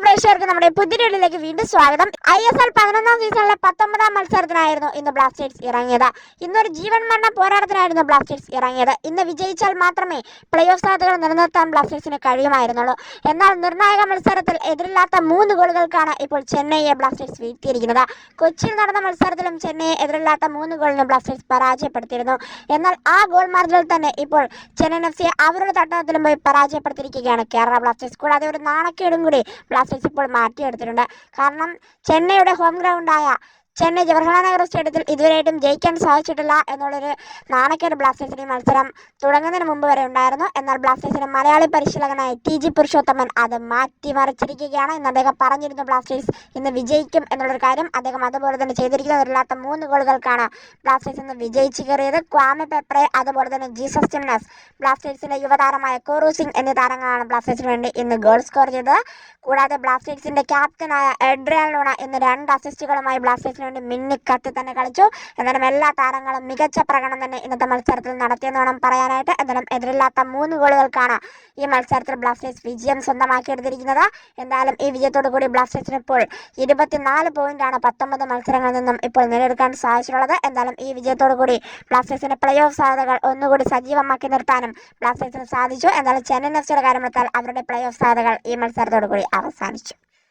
പ്രേക്ഷകർക്ക് നമ്മുടെ പുതിയൊരിലേക്ക് വീണ്ടും സ്വാഗതം. ISL 11ാം സീസണിലെ 19ാം മത്സരത്തിനായിരുന്നു ഇന്ന് ബ്ലാസ്റ്റേഴ്സ് ഇറങ്ങിയത്. ഇന്നൊരു ജീവൻ മരണ പോരാട്ടത്തിനായിരുന്നു ബ്ലാസ്റ്റേഴ്സ് ഇറങ്ങിയത്. ഇന്ന് വിജയിച്ചാൽ മാത്രമേ പ്ലേ ഓഫ് സാധ്യതകൾ നിലനിർത്താൻ ബ്ലാസ്റ്റേഴ്സിന് കഴിയുമായിരുന്നുള്ളൂ. എന്നാൽ നിർണായക മത്സരത്തിൽ എതിരില്ലാത്ത 3 ഗോളുകൾക്കാണ് ഇപ്പോൾ ചെന്നൈയെ ബ്ലാസ്റ്റേഴ്സ് വീഴ്ത്തിയിരിക്കുന്നത്. കൊച്ചിയിൽ നടന്ന മത്സരത്തിലും ചെന്നൈയെ എതിരില്ലാത്ത 3 ഗോളിന് ബ്ലാസ്റ്റേഴ്സ് പരാജയപ്പെടുത്തിയിരുന്നു. എന്നാൽ ആ ഗോൾ മാർജിനിൽ തന്നെ ഇപ്പോൾ ചെന്നൈയിൻ FC അവരുടെ തട്ടത്തിലും പോയി പരാജയപ്പെടുത്തിയിരിക്കുകയാണ് കേരള ബ്ലാസ്റ്റേഴ്സ്. കൂടാതെ ഒരു നാണക്കേടും കൂടി ബ്ലാസ്റ്റേഴ്സ് ഇപ്പോൾ മാറ്റിയെടുത്തിട്ടുണ്ട്. കാരണം ചെന്നൈയുടെ ഹോം ഗ്രൗണ്ടായ ചെന്നൈ ജവഹർലാൽ നെഹ്റു സ്റ്റേഡിയത്തിൽ ഇതുവരെയായിട്ടും ജയിക്കാൻ സാധിച്ചിട്ടില്ല എന്നുള്ളൊരു നാണക്കേട് ബ്ലാസ്റ്റേഴ്സിന് മത്സരം തുടങ്ങുന്നതിന് മുമ്പ് വരെ ഉണ്ടായിരുന്നു. എന്നാൽ ബ്ലാസ്റ്റേഴ്സിന്റെ മലയാളി പരിശീലകനായ TG പുരുഷോത്തമൻ അത് മാറ്റിമറിച്ചിരിക്കുകയാണ്. ഇന്ന് അദ്ദേഹം പറഞ്ഞിരുന്നു ബ്ലാസ്റ്റേഴ്സ് ഇന്ന് വിജയിക്കും എന്നുള്ളൊരു കാര്യം. അദ്ദേഹം അതുപോലെ തന്നെ ചെയ്തിരിക്കുന്നവരില്ലാത്ത 3 ഗോളുകൾക്കാണ് ബ്ലാസ്റ്റേഴ്സ് ഇന്ന് വിജയിച്ചു കയറിയത്. ക്വാമെ പെപ്രെ, അതുപോലെ തന്നെ ജീസസ് ജിംനാസ്, ബ്ലാസ്റ്റേഴ്സിന്റെ യുവതാരമായ കോറു സിംഗ് എന്നീ താരങ്ങളാണ് ബ്ലാസ്റ്റേഴ്സിന് വേണ്ടി ഇന്ന് ഗോൾ സ്കോർ ചെയ്തത്. കൂടാതെ ബ്ലാസ്റ്റേഴ്സിന്റെ ക്യാപ്റ്റനായ എഡ്രിയാൻ ലൂണ ഇന്ന് 2 അസിസ്റ്റുകളുമായി ബ്ലാസ്റ്റേഴ്സിന് വേണ്ടി മിന്നിക്കത്തി തന്നെ കളിച്ചു. എന്നാലും എല്ലാ താരങ്ങളും മികച്ച പ്രകടനം തന്നെ ഇന്നത്തെ മത്സരത്തിൽ നടത്തിയെന്ന് വേണം പറയാനായിട്ട്. എന്നാലും എതിരില്ലാത്ത 3 ഗോളുകൾക്കാണ് ഈ മത്സരത്തിൽ ബ്ലാസ്റ്റേഴ്സ് വിജയം സ്വന്തമാക്കിയെടുത്തിരിക്കുന്നത്. എന്തായാലും ഈ വിജയത്തോടു കൂടി ബ്ലാസ്റ്റേഴ്സിന് ഇപ്പോൾ 24 പോയിന്റാണ് 19 മത്സരങ്ങളിൽ നിന്നും ഇപ്പോൾ നേടിയെടുക്കാൻ സാധിച്ചിട്ടുള്ളത്. എന്തായാലും ഈ വിജയത്തോടു കൂടി ബ്ലാസ്റ്റേഴ്സിന്റെ പ്ലേ ഓഫ് സാധ്യതകൾ ഒന്നുകൂടി സജീവമാക്കി നിർത്താനും ബ്ലാസ്റ്റേഴ്സിന് സാധിച്ചു. എന്തായാലും ചെന്നൈയിൻ എഫ്സിയുടെ കാര്യമെടുത്താൽ അവരുടെ പ്ലേ ഓഫ് സാധ്യതകൾ ഈ മത്സരത്തോടു കൂടി അവസാനിച്ചു.